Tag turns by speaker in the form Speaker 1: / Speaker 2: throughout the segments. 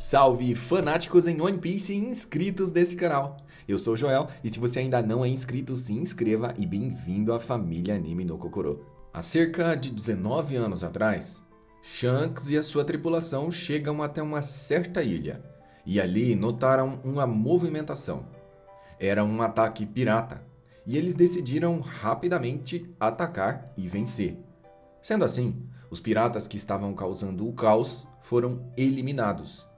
Speaker 1: Salve fanáticos em One Piece e inscritos desse canal! Eu sou o Joel e se você ainda não é inscrito, se inscreva e bem-vindo à família Anime no Kokoro. Há cerca de 19 anos atrás, Shanks e a sua tripulação chegam até uma certa ilha e ali notaram uma movimentação. Era um ataque pirata e eles decidiram rapidamente atacar e vencer. Sendo assim, os piratas que estavam causando o caos foram eliminados.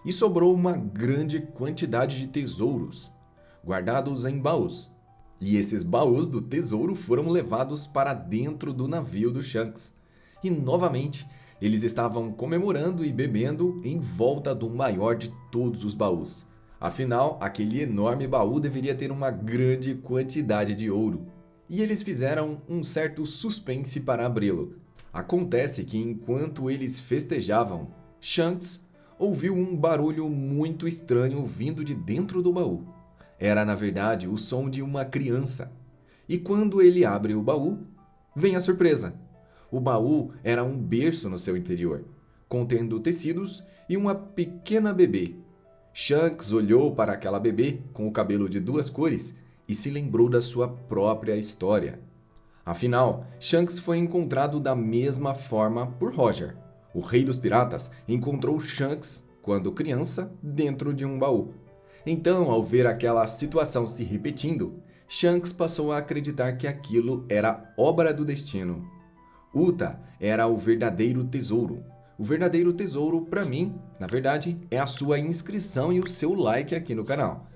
Speaker 1: E sobrou uma grande quantidade de tesouros, guardados em baús. E esses baús do tesouro foram levados para dentro do navio do Shanks. E novamente, eles estavam comemorando e bebendo em volta do maior de todos os baús. Afinal, aquele enorme baú deveria ter uma grande quantidade de ouro. E eles fizeram um certo suspense para abri-lo. Acontece que enquanto eles festejavam, Shanks ouviu um barulho muito estranho vindo de dentro do baú. Era, na verdade, o som de uma criança. E quando ele abre o baú, vem a surpresa. O baú era um berço no seu interior, contendo tecidos e uma pequena bebê. Shanks olhou para aquela bebê com o cabelo de duas cores e se lembrou da sua própria história. Afinal, Shanks foi encontrado da mesma forma por Roger. O rei dos piratas encontrou Shanks, quando criança, dentro de um baú. Então, ao ver aquela situação se repetindo, Shanks passou a acreditar que aquilo era obra do destino. Uta era o verdadeiro tesouro. O verdadeiro tesouro, para mim, na verdade, é a sua inscrição e o seu like aqui no canal.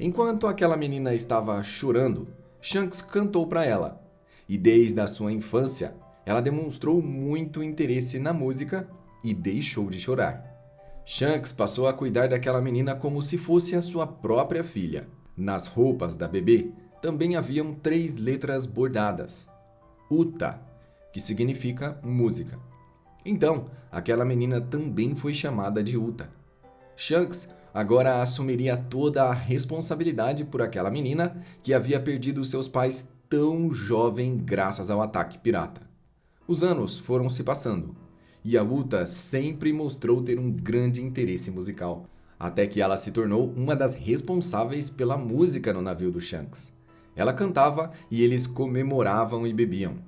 Speaker 1: Enquanto aquela menina estava chorando, Shanks cantou para ela. E desde a sua infância, ela demonstrou muito interesse na música e deixou de chorar. Shanks passou a cuidar daquela menina como se fosse a sua própria filha. Nas roupas da bebê também haviam 3 letras bordadas. Uta, que significa música. Então, aquela menina também foi chamada de Uta. Shanks agora assumiria toda a responsabilidade por aquela menina que havia perdido seus pais tão jovem graças ao ataque pirata. Os anos foram se passando, e a Uta sempre mostrou ter um grande interesse musical, até que ela se tornou uma das responsáveis pela música no navio do Shanks. Ela cantava e eles comemoravam e bebiam.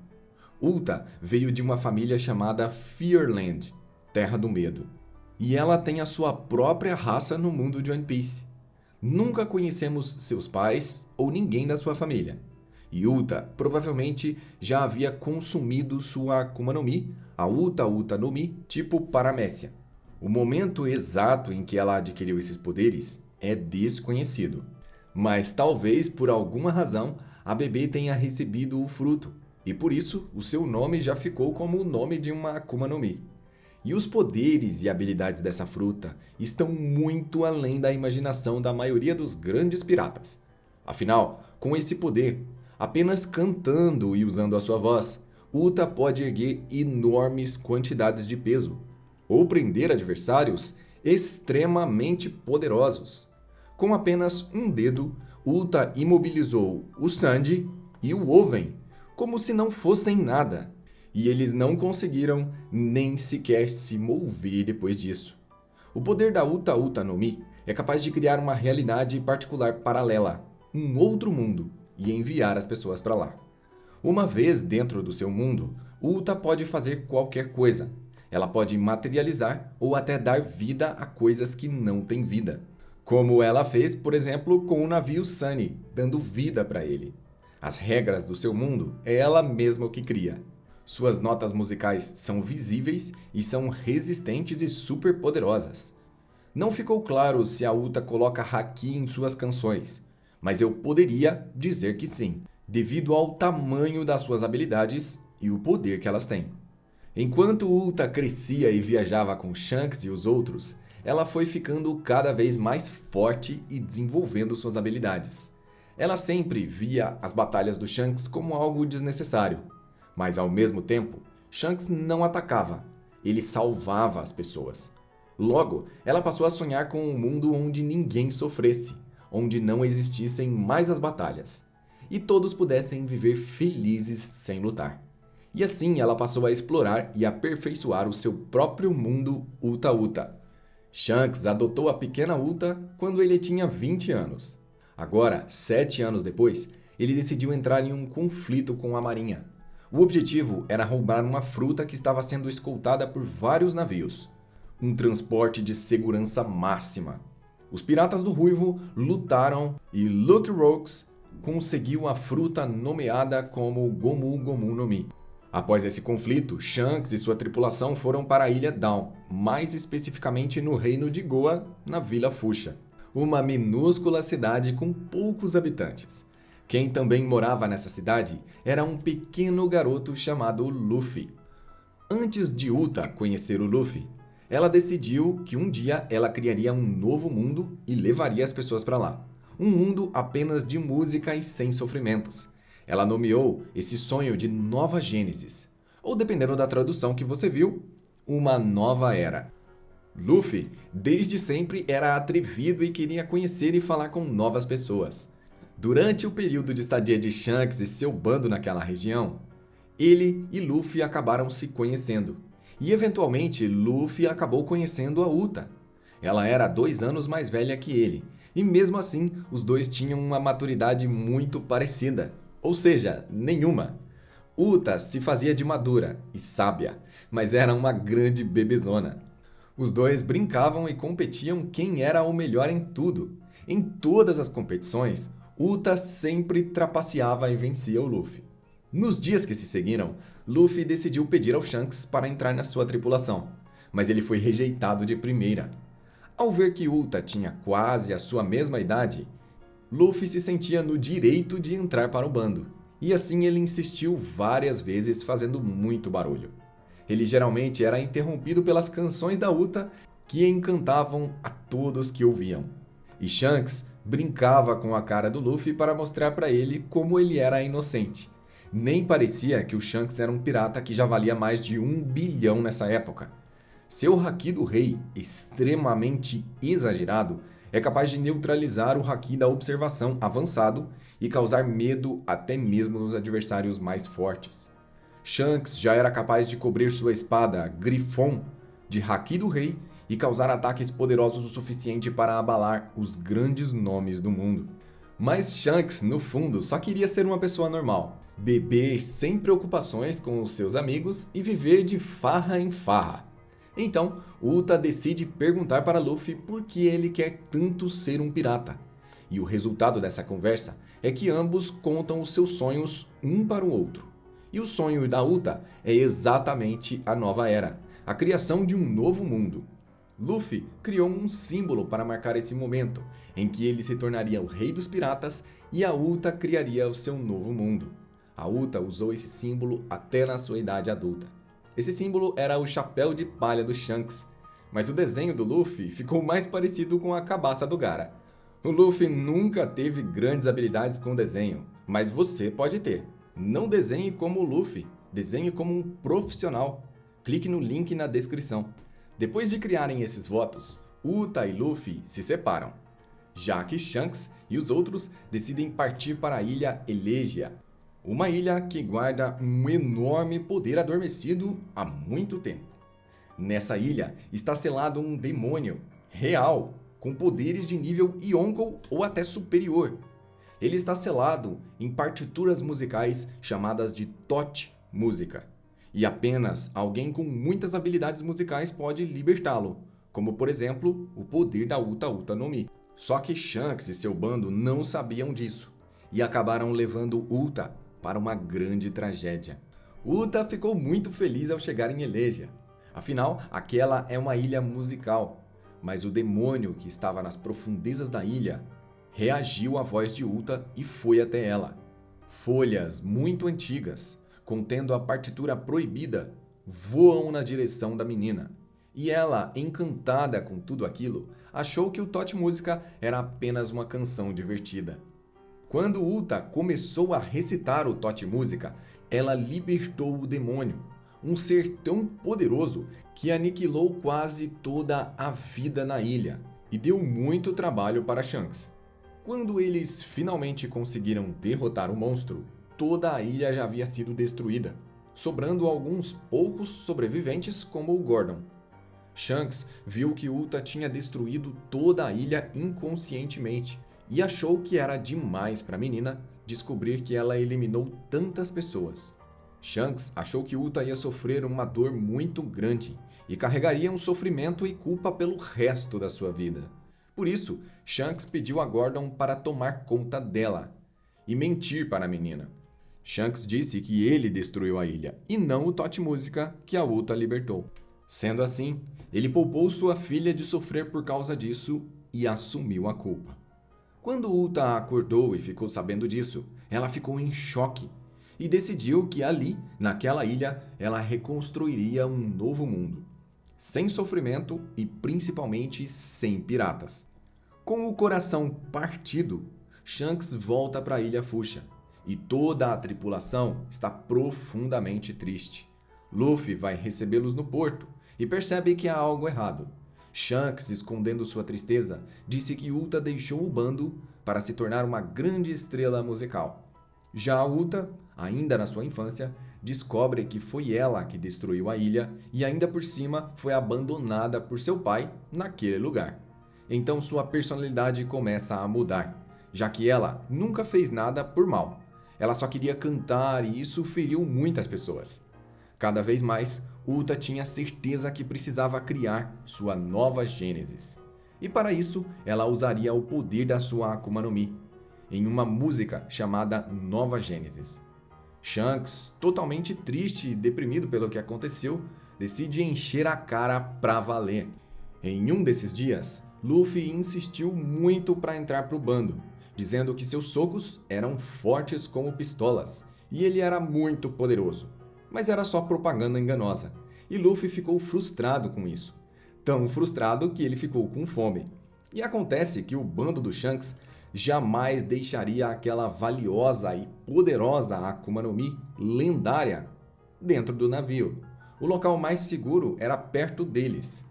Speaker 1: Uta veio de uma família chamada Fearland, Terra do Medo, e ela tem a sua própria raça no mundo de One Piece. Nunca conhecemos seus pais ou ninguém da sua família. E Uta provavelmente já havia consumido sua Akuma no Mi, a Uta Uta no Mi, tipo Paramécia. O momento exato em que ela adquiriu esses poderes é desconhecido. Mas talvez por alguma razão a bebê tenha recebido o fruto, e por isso o seu nome já ficou como o nome de uma Akuma no Mi. E os poderes e habilidades dessa fruta estão muito além da imaginação da maioria dos grandes piratas. Afinal, com esse poder, apenas cantando e usando a sua voz, Uta pode erguer enormes quantidades de peso, ou prender adversários extremamente poderosos. Com apenas um dedo, Uta imobilizou o Sanji e o Oven, como se não fossem nada, e eles não conseguiram nem sequer se mover depois disso. O poder da Uta Uta no Mi é capaz de criar uma realidade particular paralela, um outro mundo, e enviar as pessoas para lá. Uma vez dentro do seu mundo, Uta pode fazer qualquer coisa. Ela pode materializar ou até dar vida a coisas que não têm vida. Como ela fez, por exemplo, com o navio Sunny, dando vida para ele. As regras do seu mundo é ela mesma que cria. Suas notas musicais são visíveis e são resistentes e super poderosas. Não ficou claro se a Uta coloca haki em suas canções, mas eu poderia dizer que sim, devido ao tamanho das suas habilidades e o poder que elas têm. Enquanto Uta crescia e viajava com Shanks e os outros, ela foi ficando cada vez mais forte e desenvolvendo suas habilidades. Ela sempre via as batalhas do Shanks como algo desnecessário, mas ao mesmo tempo, Shanks não atacava, ele salvava as pessoas. Logo, ela passou a sonhar com um mundo onde ninguém sofresse, onde não existissem mais as batalhas, e todos pudessem viver felizes sem lutar. E assim ela passou a explorar e aperfeiçoar o seu próprio mundo Uta Uta. Shanks adotou a pequena Uta quando ele tinha 20 anos. Agora, 7 anos depois, ele decidiu entrar em um conflito com a marinha. O objetivo era roubar uma fruta que estava sendo escoltada por vários navios. Um transporte de segurança máxima. Os piratas do Ruivo lutaram e Lucky Rocks conseguiu a fruta nomeada como Gomu Gomu no Mi. Após esse conflito, Shanks e sua tripulação foram para a Ilha Dawn, mais especificamente no reino de Goa, na Vila Fuchsia, uma minúscula cidade com poucos habitantes. Quem também morava nessa cidade era um pequeno garoto chamado Luffy. Antes de Uta conhecer o Luffy, ela decidiu que um dia ela criaria um novo mundo e levaria as pessoas para lá. Um mundo apenas de música e sem sofrimentos. Ela nomeou esse sonho de Nova Gênesis, ou dependendo da tradução que você viu, uma nova era. Luffy, desde sempre, era atrevido e queria conhecer e falar com novas pessoas. Durante o período de estadia de Shanks e seu bando naquela região, ele e Luffy acabaram se conhecendo. E eventualmente, Luffy acabou conhecendo a Uta. Ela era 2 anos mais velha que ele, e mesmo assim, os dois tinham uma maturidade muito parecida. Ou seja, nenhuma. Uta se fazia de madura e sábia, mas era uma grande bebezona. Os dois brincavam e competiam quem era o melhor em tudo. Em todas as competições, Uta sempre trapaceava e vencia o Luffy. Nos dias que se seguiram, Luffy decidiu pedir ao Shanks para entrar na sua tripulação, mas ele foi rejeitado de primeira. Ao ver que Uta tinha quase a sua mesma idade, Luffy se sentia no direito de entrar para o bando, e assim ele insistiu várias vezes, fazendo muito barulho. Ele geralmente era interrompido pelas canções da Uta, que encantavam a todos que ouviam. E Shanks brincava com a cara do Luffy para mostrar para ele como ele era inocente. Nem parecia que o Shanks era um pirata que já valia mais de 1 bilhão nessa época. Seu haki do rei, extremamente exagerado, é capaz de neutralizar o haki da observação avançado e causar medo até mesmo nos adversários mais fortes. Shanks já era capaz de cobrir sua espada Griffon de haki do rei e causar ataques poderosos o suficiente para abalar os grandes nomes do mundo. Mas Shanks, no fundo, só queria ser uma pessoa normal, beber sem preocupações com os seus amigos e viver de farra em farra. Então, Uta decide perguntar para Luffy por que ele quer tanto ser um pirata. E o resultado dessa conversa é que ambos contam os seus sonhos um para o outro. E o sonho da Uta é exatamente a nova era, a criação de um novo mundo. Luffy criou um símbolo para marcar esse momento, em que ele se tornaria o rei dos piratas e a Uta criaria o seu novo mundo. A Uta usou esse símbolo até na sua idade adulta. Esse símbolo era o chapéu de palha do Shanks, mas o desenho do Luffy ficou mais parecido com a cabaça do Gaara. O Luffy nunca teve grandes habilidades com desenho, mas você pode ter. Não desenhe como o Luffy, desenhe como um profissional. Clique no link na descrição. Depois de criarem esses votos, Uta e Luffy se separam, já que Shanks e os outros decidem partir para a ilha Elegia, uma ilha que guarda um enorme poder adormecido há muito tempo. Nessa ilha está selado um demônio real, com poderes de nível Yonkou ou até superior. Ele está selado em partituras musicais chamadas de Tote Música. E apenas alguém com muitas habilidades musicais pode libertá-lo, como por exemplo, o poder da Uta Uta no Mi. Só que Shanks e seu bando não sabiam disso, e acabaram levando Uta para uma grande tragédia. Uta ficou muito feliz ao chegar em Elegia. Afinal, aquela é uma ilha musical, mas o demônio que estava nas profundezas da ilha reagiu à voz de Uta e foi até ela. Folhas muito antigas, contendo a partitura proibida, voam na direção da menina. E ela, encantada com tudo aquilo, achou que o Tote Música era apenas uma canção divertida. Quando Uta começou a recitar o Tote Música, ela libertou o demônio, um ser tão poderoso que aniquilou quase toda a vida na ilha e deu muito trabalho para Shanks. Quando eles finalmente conseguiram derrotar o monstro, toda a ilha já havia sido destruída, sobrando alguns poucos sobreviventes como o Gordon. Shanks viu que Uta tinha destruído toda a ilha inconscientemente e achou que era demais para a menina descobrir que ela eliminou tantas pessoas. Shanks achou que Uta ia sofrer uma dor muito grande e carregaria um sofrimento e culpa pelo resto da sua vida. Por isso, Shanks pediu a Gordon para tomar conta dela e mentir para a menina. Shanks disse que ele destruiu a ilha e não o Tote Música que a Uta libertou. Sendo assim, ele poupou sua filha de sofrer por causa disso e assumiu a culpa. Quando Uta acordou e ficou sabendo disso, ela ficou em choque e decidiu que ali, naquela ilha, ela reconstruiria um novo mundo, sem sofrimento e principalmente sem piratas. Com o coração partido, Shanks volta para a Ilha Fuchsia e toda a tripulação está profundamente triste. Luffy vai recebê-los no porto e percebe que há algo errado. Shanks, escondendo sua tristeza, disse que Uta deixou o bando para se tornar uma grande estrela musical. Já Uta, ainda na sua infância, descobre que foi ela que destruiu a ilha e ainda por cima foi abandonada por seu pai naquele lugar. Então sua personalidade começa a mudar, já que ela nunca fez nada por mal. Ela só queria cantar e isso feriu muitas pessoas. Cada vez mais, Uta tinha certeza que precisava criar sua nova Gênesis. E para isso, ela usaria o poder da sua Akuma no Mi, em uma música chamada Nova Gênesis. Shanks, totalmente triste e deprimido pelo que aconteceu, decide encher a cara pra valer. Em um desses dias, Luffy insistiu muito para entrar pro bando, dizendo que seus socos eram fortes como pistolas e ele era muito poderoso. Mas era só propaganda enganosa, e Luffy ficou frustrado com isso. Tão frustrado que ele ficou com fome. E acontece que o bando do Shanks jamais deixaria aquela valiosa e poderosa Akuma no Mi lendária dentro do navio. O local mais seguro era perto deles.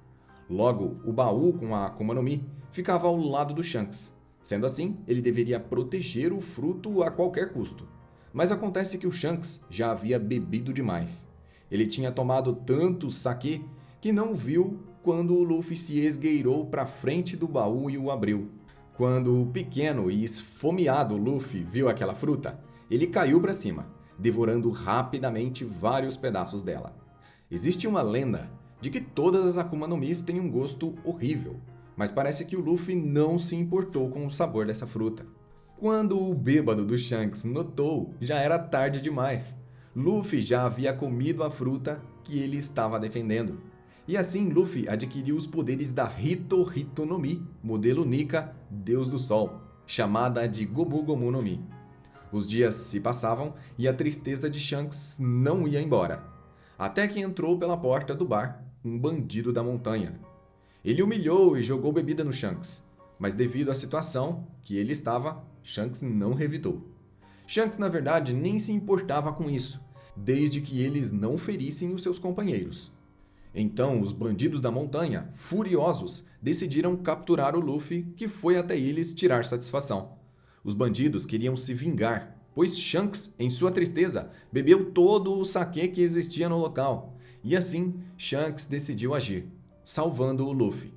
Speaker 1: Logo, o baú com a Akuma no Mi ficava ao lado do Shanks. Sendo assim, ele deveria proteger o fruto a qualquer custo. Mas acontece que o Shanks já havia bebido demais. Ele tinha tomado tanto saquê que não viu quando o Luffy se esgueirou para frente do baú e o abriu. Quando o pequeno e esfomeado Luffy viu aquela fruta, ele caiu para cima, devorando rapidamente vários pedaços dela. Existe uma lenda de que todas as Akuma no Mis têm um gosto horrível, mas parece que o Luffy não se importou com o sabor dessa fruta. Quando o bêbado do Shanks notou, já era tarde demais. Luffy já havia comido a fruta que ele estava defendendo. E assim Luffy adquiriu os poderes da Hito Hito no Mi, modelo Nika, Deus do Sol, chamada de Gomu Gomu no Mi. Os dias se passavam e a tristeza de Shanks não ia embora. Até que entrou pela porta do bar um bandido da montanha. Ele humilhou e jogou bebida no Shanks, mas devido à situação que ele estava, Shanks não revidou. Shanks, na verdade, nem se importava com isso, desde que eles não ferissem os seus companheiros. Então, os bandidos da montanha, furiosos, decidiram capturar o Luffy, que foi até eles tirar satisfação. Os bandidos queriam se vingar, pois Shanks, em sua tristeza, bebeu todo o saquê que existia no local. E assim, Shanks decidiu agir, salvando o Luffy.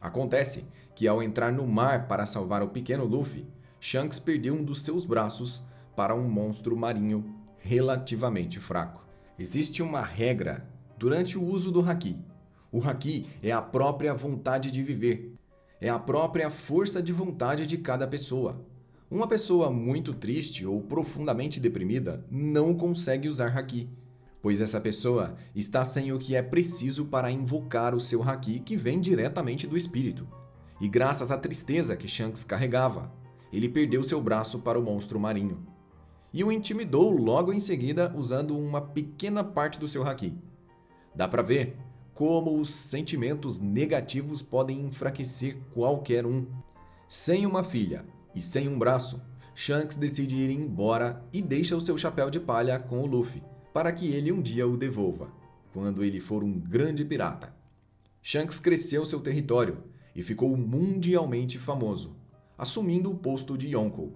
Speaker 1: Acontece que ao entrar no mar para salvar o pequeno Luffy, Shanks perdeu um dos seus braços para um monstro marinho relativamente fraco. Existe uma regra durante o uso do Haki. O Haki é a própria vontade de viver. É a própria força de vontade de cada pessoa. Uma pessoa muito triste ou profundamente deprimida não consegue usar Haki, pois essa pessoa está sem o que é preciso para invocar o seu Haki que vem diretamente do espírito. E graças à tristeza que Shanks carregava, ele perdeu seu braço para o monstro marinho. E o intimidou logo em seguida usando uma pequena parte do seu Haki. Dá pra ver como os sentimentos negativos podem enfraquecer qualquer um. Sem uma filha e sem um braço, Shanks decide ir embora e deixa o seu chapéu de palha com o Luffy, para que ele um dia o devolva, quando ele for um grande pirata. Shanks cresceu seu território e ficou mundialmente famoso, assumindo o posto de Yonkou.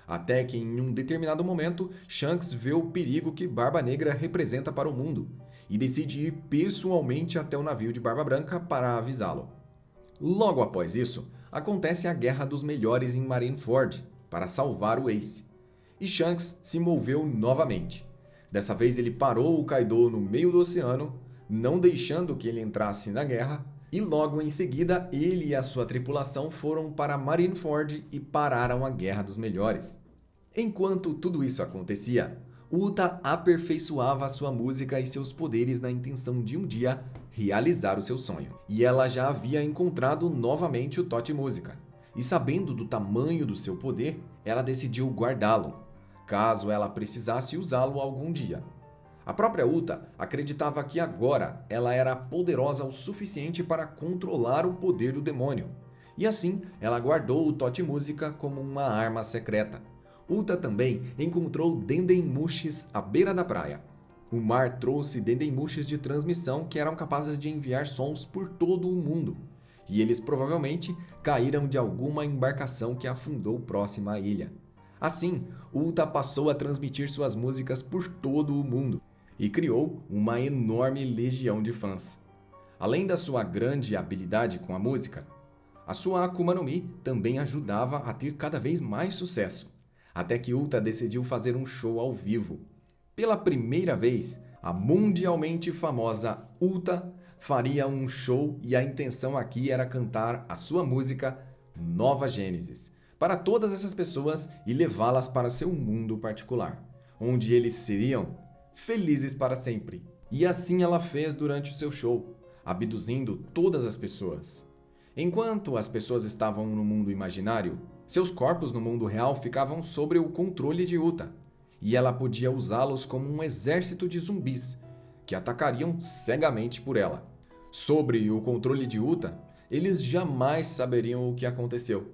Speaker 1: Até que em um determinado momento, Shanks vê o perigo que Barba Negra representa para o mundo e decide ir pessoalmente até o navio de Barba Branca para avisá-lo. Logo após isso, acontece a Guerra dos Melhores em Marineford para salvar o Ace. E Shanks se moveu novamente. Dessa vez ele parou o Kaido no meio do oceano, não deixando que ele entrasse na guerra, e logo em seguida ele e a sua tripulação foram para Marineford e pararam a Guerra dos Melhores. Enquanto tudo isso acontecia, Uta aperfeiçoava sua música e seus poderes na intenção de um dia realizar o seu sonho. E ela já havia encontrado novamente o Tote Música. E sabendo do tamanho do seu poder, ela decidiu guardá-lo, caso ela precisasse usá-lo algum dia. A própria Uta acreditava que agora ela era poderosa o suficiente para controlar o poder do demônio. E assim, ela guardou o Tote Música como uma arma secreta. Uta também encontrou Dendemushis à beira da praia. O mar trouxe Dendemushis de transmissão que eram capazes de enviar sons por todo o mundo. E eles provavelmente caíram de alguma embarcação que afundou próxima à ilha. Assim, Uta passou a transmitir suas músicas por todo o mundo e criou uma enorme legião de fãs. Além da sua grande habilidade com a música, a sua Akuma no Mi também ajudava a ter cada vez mais sucesso. Até que Uta decidiu fazer um show ao vivo. Pela primeira vez, a mundialmente famosa Uta faria um show e a intenção aqui era cantar a sua música Nova Gênesis para todas essas pessoas e levá-las para seu mundo particular, onde eles seriam felizes para sempre. E assim ela fez durante o seu show, abduzindo todas as pessoas. Enquanto as pessoas estavam no mundo imaginário, seus corpos no mundo real ficavam sob o controle de Uta, e ela podia usá-los como um exército de zumbis, que atacariam cegamente por ela. Sobre o controle de Uta, eles jamais saberiam o que aconteceu.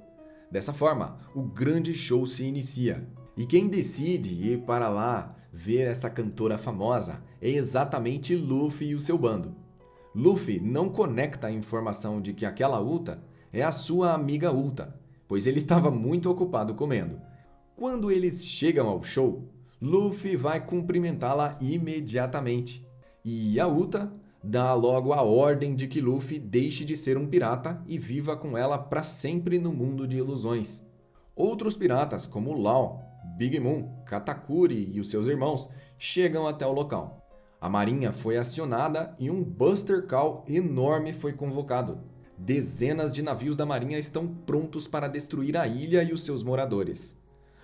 Speaker 1: Dessa forma, o grande show se inicia. E quem decide ir para lá ver essa cantora famosa é exatamente Luffy e o seu bando. Luffy não conecta a informação de que aquela Uta é a sua amiga Uta, pois ele estava muito ocupado comendo. Quando eles chegam ao show, Luffy vai cumprimentá-la imediatamente. E a Uta dá logo a ordem de que Luffy deixe de ser um pirata e viva com ela para sempre no mundo de ilusões. Outros piratas, como Law, Big Mom, Katakuri e os seus irmãos, chegam até o local. A marinha foi acionada e um Buster Call enorme foi convocado. Dezenas de navios da marinha estão prontos para destruir a ilha e os seus moradores,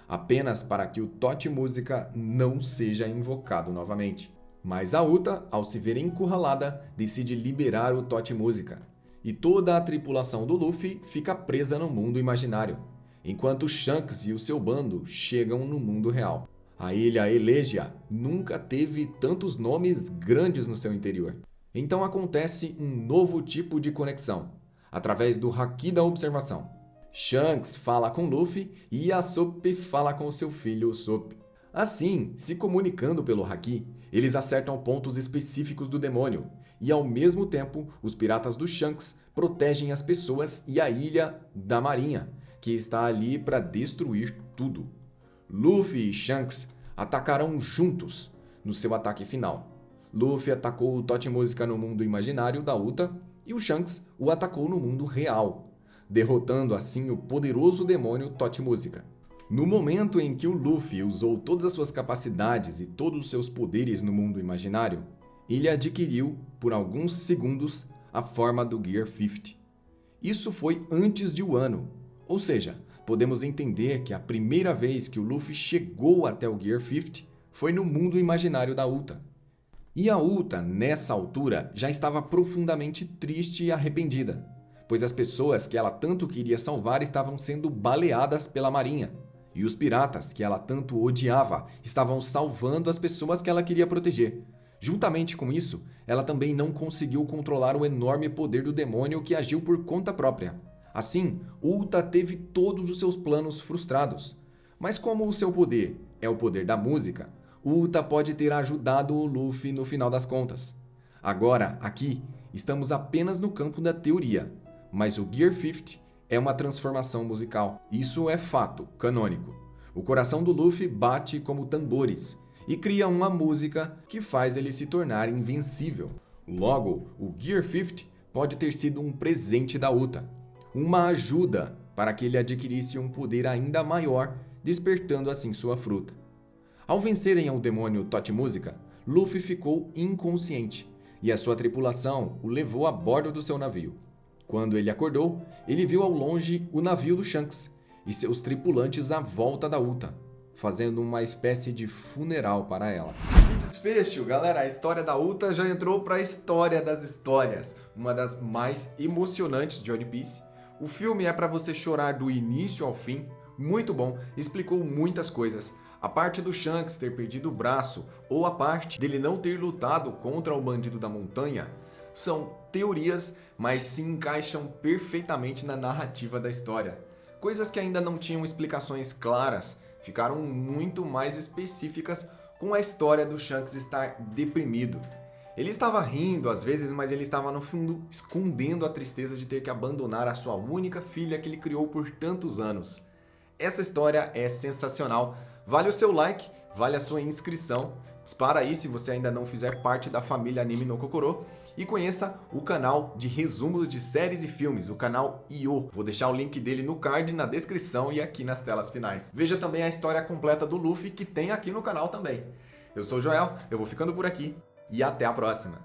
Speaker 1: apenas para que o Tote Música não seja invocado novamente. Mas a Uta, ao se ver encurralada, decide liberar o Tote Música, e toda a tripulação do Luffy fica presa no mundo imaginário, enquanto Shanks e o seu bando chegam no mundo real. A ilha Elegia nunca teve tantos nomes grandes no seu interior. Então acontece um novo tipo de conexão, através do Haki da observação. Shanks fala com Luffy e Usopp fala com seu filho Usopp. Assim, se comunicando pelo Haki, eles acertam pontos específicos do demônio, e ao mesmo tempo, os piratas do Shanks protegem as pessoas e a ilha da marinha, que está ali para destruir tudo. Luffy e Shanks atacarão juntos no seu ataque final. Luffy atacou o Tote Música no mundo imaginário da Uta e o Shanks o atacou no mundo real, derrotando assim o poderoso demônio Tote Música. No momento em que o Luffy usou todas as suas capacidades e todos os seus poderes no mundo imaginário, ele adquiriu, por alguns segundos, a forma do Gear 50. Isso foi antes de Wano, ou seja, podemos entender que a primeira vez que o Luffy chegou até o Gear 50 foi no mundo imaginário da Uta. E a Uta, nessa altura, já estava profundamente triste e arrependida, pois as pessoas que ela tanto queria salvar estavam sendo baleadas pela marinha, e os piratas que ela tanto odiava estavam salvando as pessoas que ela queria proteger. Juntamente com isso, ela também não conseguiu controlar o enorme poder do demônio que agiu por conta própria. Assim, Uta teve todos os seus planos frustrados. Mas como o seu poder é o poder da música, Uta pode ter ajudado o Luffy no final das contas. Agora, aqui, estamos apenas no campo da teoria, mas o Gear 50 é uma transformação musical. Isso é fato, canônico. O coração do Luffy bate como tambores, e cria uma música que faz ele se tornar invencível. Logo, o Gear 50 pode ter sido um presente da Uta, uma ajuda para que ele adquirisse um poder ainda maior, despertando assim sua fruta. Ao vencerem o demônio Tote Música, Luffy ficou inconsciente e a sua tripulação o levou a bordo do seu navio. Quando ele acordou, ele viu ao longe o navio do Shanks e seus tripulantes à volta da Uta, fazendo uma espécie de funeral para ela. Que desfecho, galera! A história da Uta já entrou para a história das histórias, uma das mais emocionantes de One Piece. O filme é para você chorar do início ao fim, muito bom, explicou muitas coisas. A parte do Shanks ter perdido o braço ou a parte dele não ter lutado contra o bandido da montanha são teorias, mas se encaixam perfeitamente na narrativa da história. Coisas que ainda não tinham explicações claras ficaram muito mais específicas com a história do Shanks estar deprimido. Ele estava rindo às vezes, mas ele estava no fundo escondendo a tristeza de ter que abandonar a sua única filha que ele criou por tantos anos. Essa história é sensacional. Vale o seu like, vale a sua inscrição. Dispara aí se você ainda não fizer parte da família Anime no Kokoro. E conheça o canal de resumos de séries e filmes, o canal Io. Vou deixar o link dele no card, na descrição e aqui nas telas finais. Veja também a história completa do Luffy que tem aqui no canal também. Eu sou o Joel, eu vou ficando por aqui e até a próxima.